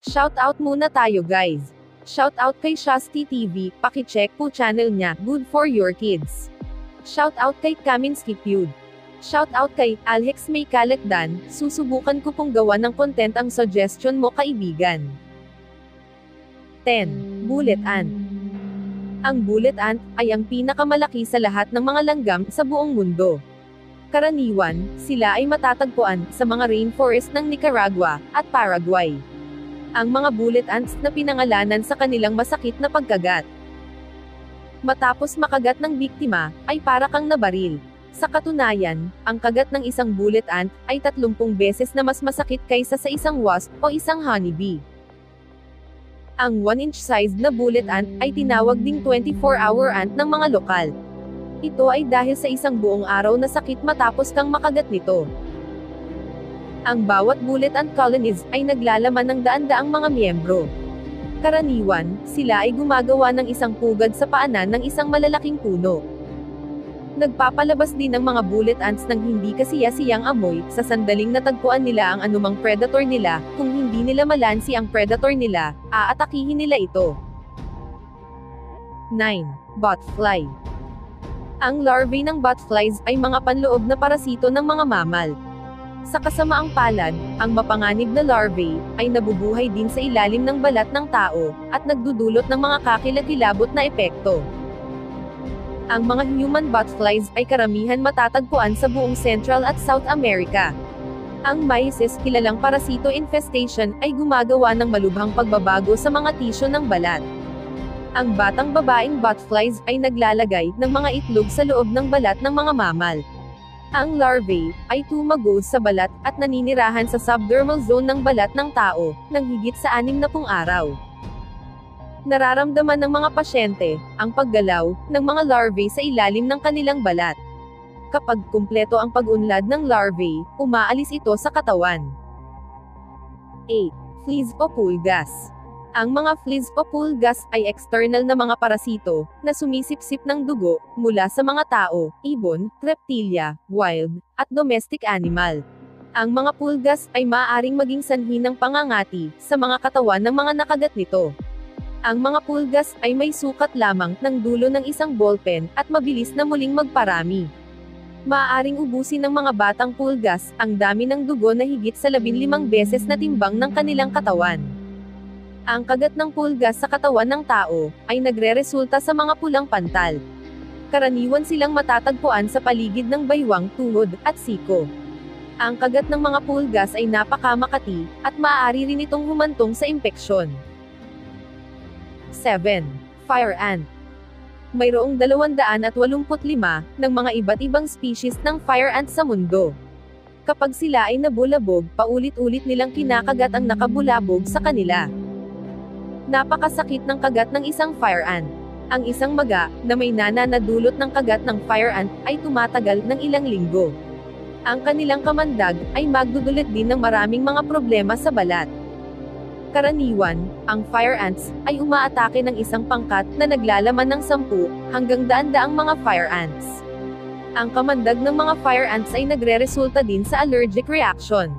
Shoutout muna tayo guys. Shoutout kay Shasti TV, pakicheck po channel niya, Good for Your Kids. Shoutout kay Kaminsky Feud. Shoutout kay Alex May Kalakdan, susubukan ko pong gawa ng content ang suggestion mo kaibigan. 10. Bullet Ant. Ang bullet ant ay ang pinakamalaki sa lahat ng mga langgam sa buong mundo. Karaniwan, sila ay matatagpuan sa mga rainforest ng Nicaragua at Paraguay. Ang mga bullet ants na pinangalanan sa kanilang masakit na pagkagat. Matapos makagat ng biktima, ay para kang nabaril. Sa katunayan, ang kagat ng isang bullet ant ay 30 beses na mas masakit kaysa sa isang wasp o isang honeybee. Ang 1-inch sized na bullet ant ay tinawag ding 24-hour ant ng mga lokal. Ito ay dahil sa isang buong araw na sakit matapos kang makagat nito. Ang bawat bullet ant colonies ay naglalaman ng daan-daang mga miyembro. Karaniwan, sila ay gumagawa ng isang pugad sa paanan ng isang malalaking puno. Nagpapalabas din ng mga bullet ants ng hindi kasiya-siyang amoy, sa sandaling natagpuan nila ang anumang predator nila. Kung hindi nila malansi ang predator nila, aatakihin nila ito. 9. Botfly. Ang larvae ng botflies ay mga panloob na parasito ng mga mammal. Sa kasamaang palad, ang mapanganib na larvae ay nabubuhay din sa ilalim ng balat ng tao, at nagdudulot ng mga kakilakilabot na epekto. Ang mga human botflies ay karamihan matatagpuan sa buong Central at South America. Ang myces, kilalang parasito infestation, ay gumagawa ng malubhang pagbabago sa mga tisyo ng balat. Ang batang babaeng botflies ay naglalagay ng mga itlog sa loob ng balat ng mga mammal. Ang larvae ay tumagos sa balat at naninirahan sa subdermal zone ng balat ng tao ng higit sa 60 araw. Nararamdaman ng mga pasyente ang paggalaw ng mga larvae sa ilalim ng kanilang balat. Kapag kumpleto ang pag-unlad ng larvae, umaalis ito sa katawan. 8. Fleas o pulgas. Ang mga fleas o pulgas ay external na mga parasito na sumisipsip ng dugo mula sa mga tao, ibon, reptilya, wild, at domestic animal. Ang mga pulgas ay maaaring maging sanhi ng pangangati sa mga katawan ng mga nakagat nito. Ang mga pulgas ay may sukat lamang ng dulo ng isang ballpen at mabilis na muling magparami. Maaaring ubusin ng mga batang pulgas ang dami ng dugo na higit sa 15 beses na timbang ng kanilang katawan. Ang kagat ng pulgas sa katawan ng tao ay nagreresulta sa mga pulang pantal. Karaniwan silang matatagpuan sa paligid ng baywang, tuhod, at siko. Ang kagat ng mga pulgas ay napakamakati, at maaari rin itong humantong sa impeksyon. 7. Fire ant. Mayroong 285 ng mga iba't ibang species ng fire ant sa mundo. Kapag sila ay nabulabog, paulit-ulit nilang kinakagat ang nakabulabog sa kanila. Napakasakit ng kagat ng isang fire ant. Ang isang maga na may nananadulot ng kagat ng fire ant ay tumatagal ng ilang linggo. Ang kanilang kamandag ay magdudulot din ng maraming mga problema sa balat. Karaniwan, ang fire ants ay umaatake ng isang pangkat na naglalaman ng 10 hanggang 100 mga fire ants. Ang kamandag ng mga fire ants ay nagreresulta din sa allergic reaction.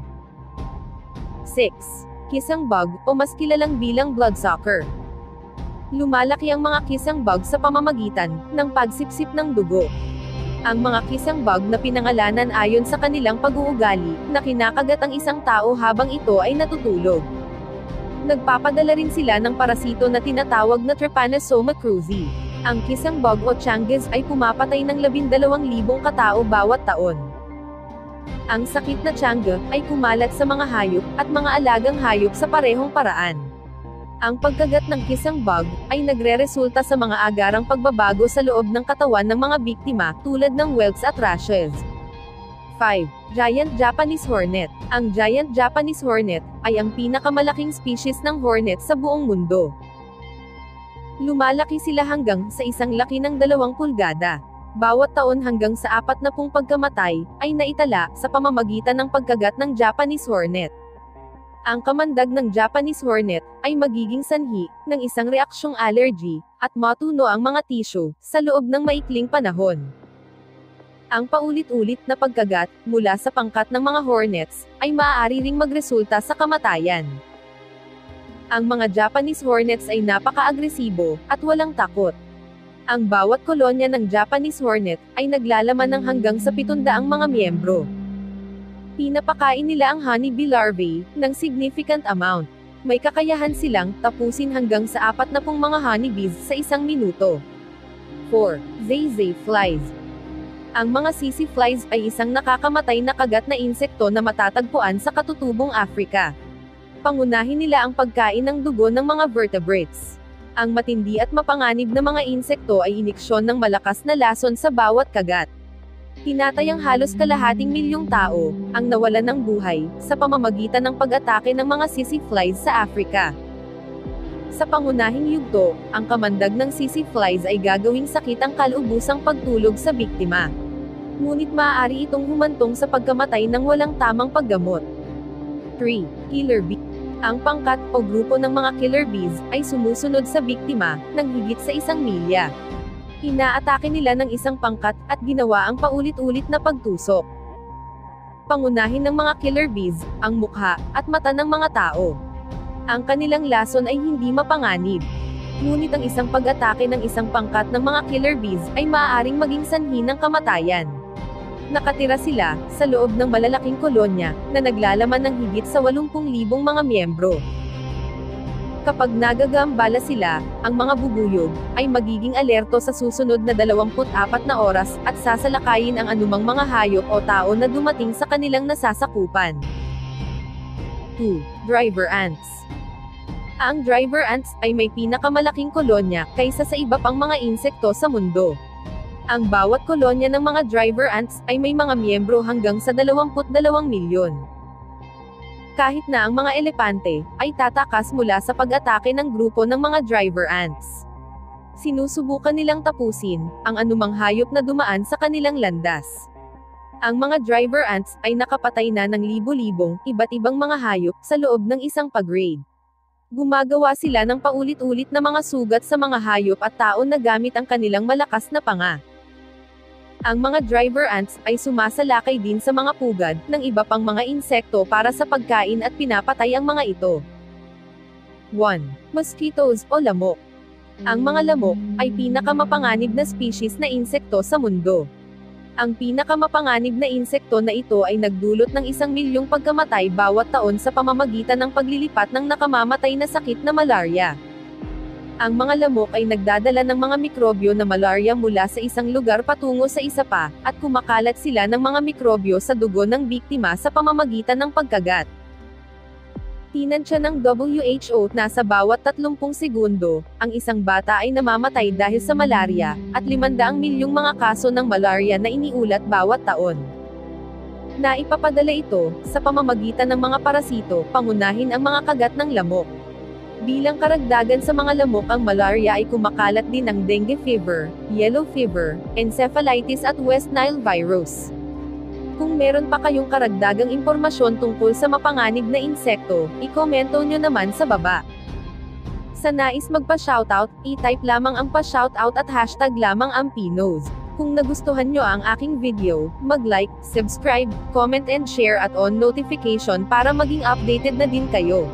6. Kissing bug, o mas kilalang bilang bloodsucker. Lumalaki ang mga kissing bug sa pamamagitan ng pagsipsip ng dugo. Ang mga kissing bug na pinangalanan ayon sa kanilang pag-uugali, na kinakagat ang isang tao habang ito ay natutulog. Nagpapadala rin sila ng parasito na tinatawag na Trypanosoma cruzi. Ang kissing bug o tianguis ay pumapatay ng 12,000 katao bawat taon. Ang sakit na tiangge ay kumalat sa mga hayop at mga alagang hayop sa parehong paraan. Ang pagkagat ng kissing bug ay nagreresulta sa mga agarang pagbabago sa loob ng katawan ng mga biktima, tulad ng welts at rashes. 5. Giant Japanese hornet. Ang giant Japanese hornet ay ang pinakamalaking species ng hornet sa buong mundo. Lumalaki sila hanggang sa isang laki ng 2 pulgada. Bawat taon hanggang sa 40 pagkamatay ay naitala sa pamamagitan ng pagkagat ng Japanese hornet. Ang kamandag ng Japanese hornet ay magiging sanhi ng isang reaksyong allergy at matuno ang mga tisyo sa loob ng maikling panahon. Ang paulit-ulit na pagkagat mula sa pangkat ng mga hornets ay maaari ring magresulta sa kamatayan. Ang mga Japanese hornets ay napaka-agresibo, at walang takot. Ang bawat kolonya ng Japanese hornet, ay naglalaman ng hanggang sa 700 mga miyembro. Pinapakain nila ang honeybee larvae, ng significant amount. May kakayahan silang, tapusin hanggang sa 40 mga honeybees sa isang minuto. 4. Zay flies. Ang mga sisi flies ay isang nakakamatay na kagat na insekto na matatagpuan sa katutubong Africa. Pangunahin nila ang pagkain ng dugo ng mga vertebrates. Ang matindi at mapanganib na mga insekto ay iniksyon ng malakas na lason sa bawat kagat. Tinatayang halos kalahating milyong tao ang nawalan ng buhay sa pamamagitan ng pag-atake ng mga sisi flies sa Africa. Sa pangunahing yugto, ang kamandag ng sisi flies ay gagawing sakit ang kalubusang pagtulog sa biktima. Ngunit maaari itong humantong sa pagkamatay ng walang tamang paggamot. 3. Killer bee. Ang pangkat o grupo ng mga killer bees ay sumusunod sa biktima ng higit sa 1 milya. Inaatake nila ng isang pangkat at ginawa ang paulit-ulit na pagtusok. Pangunahin ng mga killer bees ang mukha at mata ng mga tao. Ang kanilang lason ay hindi mapanganib. Ngunit ang isang pag-atake ng isang pangkat ng mga killer bees ay maaaring maging sanhi ng kamatayan. Nakatira sila sa loob ng malalaking kolonya na naglalaman ng higit sa 80,000 mga miyembro. Kapag nagagambala sila, ang mga bubuyog ay magiging alerto sa susunod na 24 na oras at sasalakayin ang anumang mga hayop o tao na dumating sa kanilang nasasakupan. 2. Driver ants. Ang driver ants ay may pinakamalaking kolonya kaysa sa iba pang mga insekto sa mundo. Ang bawat kolonya ng mga driver ants ay may mga miyembro hanggang sa 22 milyon. Kahit na ang mga elepante ay tatakas mula sa pag-atake ng grupo ng mga driver ants. Sinusubukan nilang tapusin ang anumang hayop na dumaan sa kanilang landas. Ang mga driver ants ay nakapatay na ng libo-libong iba't ibang mga hayop sa loob ng isang pag-raid. Gumagawa sila ng paulit-ulit na mga sugat sa mga hayop at tao na gamit ang kanilang malakas na panga. Ang mga driver ants ay sumasalakay din sa mga pugad ng iba pang mga insekto para sa pagkain at pinapatay ang mga ito. 1. Mosquitoes o lamok. Ang mga lamok ay pinakamapanganib na species na insekto sa mundo. Ang pinakamapanganib na insekto na ito ay nagdulot ng 1 milyong pagkamatay bawat taon sa pamamagitan ng paglilipat ng nakamamatay na sakit na malaria. Ang mga lamok ay nagdadala ng mga mikrobyo na malaria mula sa isang lugar patungo sa isa pa, at kumakalat sila ng mga mikrobyo sa dugo ng biktima sa pamamagitan ng pagkagat. Tinansya ng WHO na sa bawat 30 segundo, ang isang bata ay namamatay dahil sa malaria, at 500 milyong mga kaso ng malaria na iniulat bawat taon. Naipapadala ito sa pamamagitan ng mga parasito, pangunahin ang mga kagat ng lamok. Bilang karagdagan sa mga lamok, ang malaria ay kumakalat din ng dengue fever, yellow fever, encephalitis at West Nile virus. Kung meron pa kayong karagdagang impormasyon tungkol sa mapanganib na insekto, i-komento nyo naman sa baba. Sa nais magpa-shoutout, i-type lamang ang pa-shoutout at hashtag lamang ang Pinos. Kung nagustuhan nyo ang aking video, mag-like, subscribe, comment and share at on notification para maging updated na din kayo.